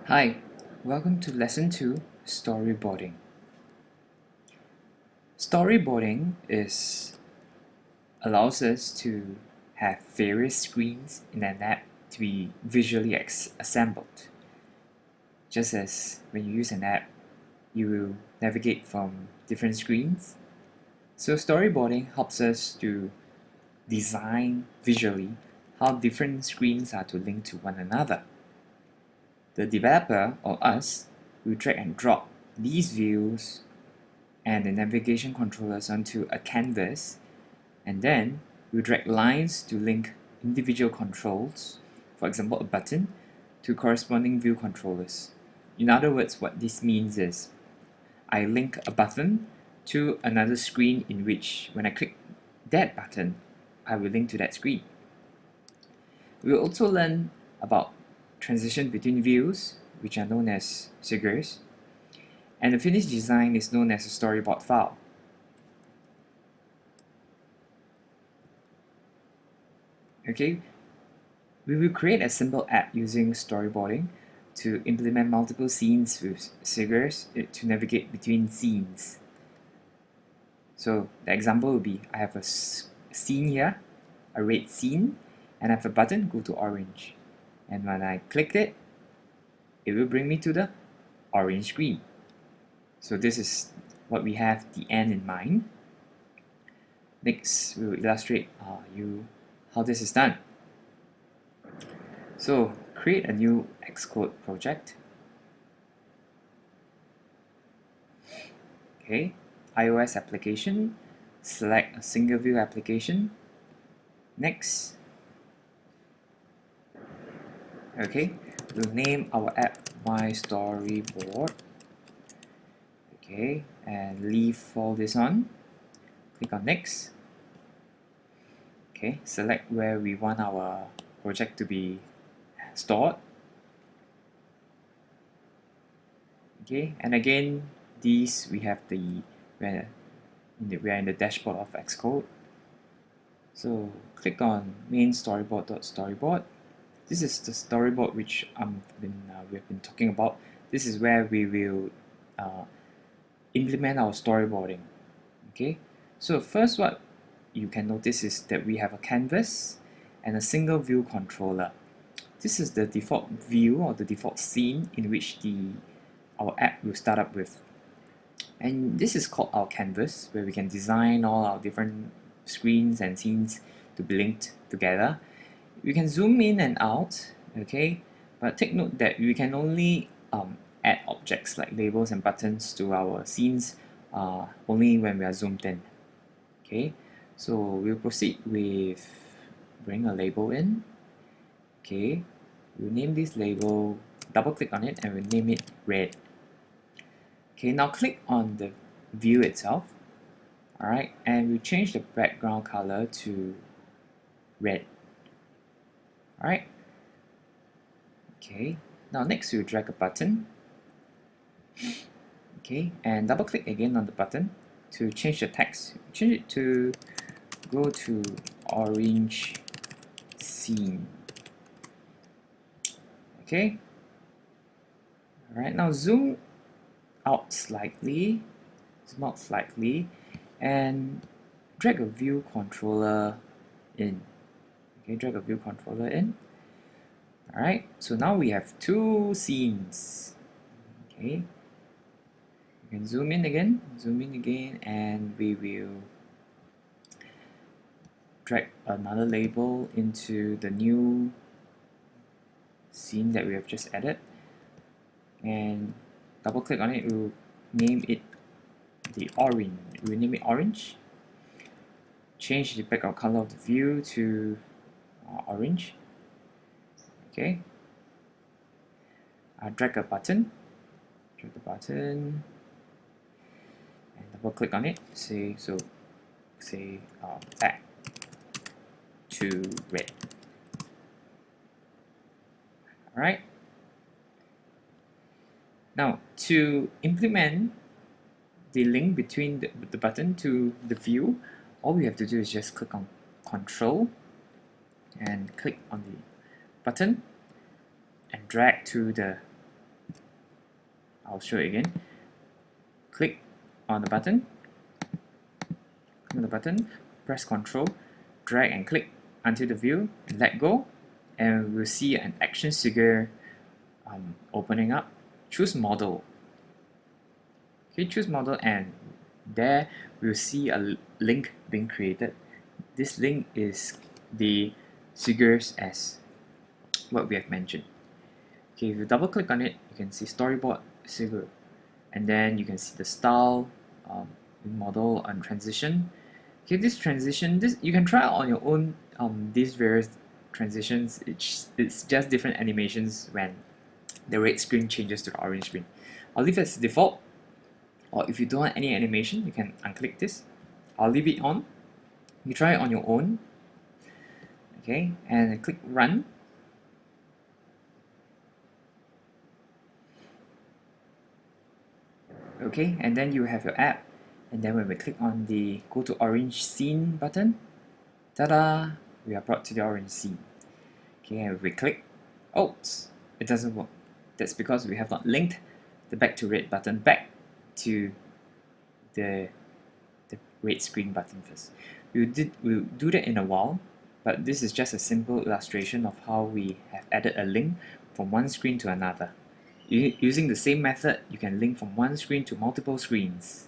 Hi, welcome to Lesson 2, Storyboarding. Storyboarding allows us to have various screens in an app to be visually assembled. Just as when you use an app, you will navigate from different screens. So storyboarding helps us to design visually how different screens are to link to one another. The developer, or us, will drag and drop these views and the navigation controllers onto a canvas, and then we drag lines to link individual controls, for example a button, to corresponding view controllers. In other words, what this means is I link a button to another screen in which when I click that button, I will link to that screen. We will also learn about transition between views, which are known as figures, and the finished design is known as a storyboard file. Okay, we will create a simple app using storyboarding to implement multiple scenes with figures to navigate between scenes. So the example will be I have a scene here, a red scene, and I have a button, go to orange. And when I click it, it will bring me to the orange screen. So this is what we have the end in mind. Next, we will illustrate how this is done. So create a new Xcode project. Okay, iOS application, select a single view application. Next, okay, we'll name our app My Storyboard. Okay, and leave all this on. Click on next. Okay, select where we want our project to be stored. Okay, and again, these we have we are in the dashboard of Xcode. So click on main storyboard. This is the storyboard which we've been talking about. This is where we will implement our storyboarding. Okay, so first what you can notice is that we have a canvas and a single view controller. This is the default view or the default scene in which our app will start up with. And this is called our canvas, where we can design all our different screens and scenes to be linked together. We can zoom in and out, okay, but take note that we can only add objects like labels and buttons to our scenes only when we are zoomed in. Okay, so we'll proceed with bring a label in. Okay, we'll name this label, double click on it, and we'll name it red. Okay, now click on the view itself. Alright, and we change the background color to red. Alright. Okay, now next we'll drag a button. Okay, and double click again on the button to change the text. Change it to go to orange scene. Okay. Alright, now zoom out slightly, and drag a view controller in. Okay, drag a view controller in. Alright, so now we have two scenes. Okay, you can zoom in again, and we will drag another label into the new scene that we have just added, and double click on it. We'll name it orange. Change the background color of the view to orange. Okay, drag the button, and double click on it. Say back to red. Alright. Now to implement the link between the button to the view, all we have to do is just click on Control and click on the button and drag to the I'll show it again. Click on the button, press Ctrl, drag and click until the view, and let go, and we'll see an action figure opening up. Choose model. Okay, choose model, and there we'll see a link being created. This link is the figures as what we have mentioned. Okay, if you double click on it, you can see storyboard figure, and then you can see the style, model, and transition. Okay, this transition, you can try on your own. These various transitions, it's just different animations when the red screen changes to the orange screen. I'll leave it as default, or if you don't want any animation, you can unclick this. I'll leave it on. You try it on your own. Okay, and click run. Okay, and then you have your app, and then when we click on the go to orange scene button, ta-da, we are brought to the orange scene. Okay, and if we click, oh, it doesn't work. That's because we have not linked the back to red button back to the red screen button first. We'll do that in a while, but this is just a simple illustration of how we have added a link from one screen to another. Using the same method, you can link from one screen to multiple screens.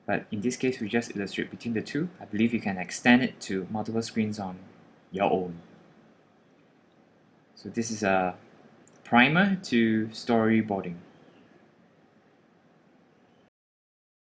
But in this case, we just illustrate between the two. I believe you can extend it to multiple screens on your own. So this is a primer to storyboarding.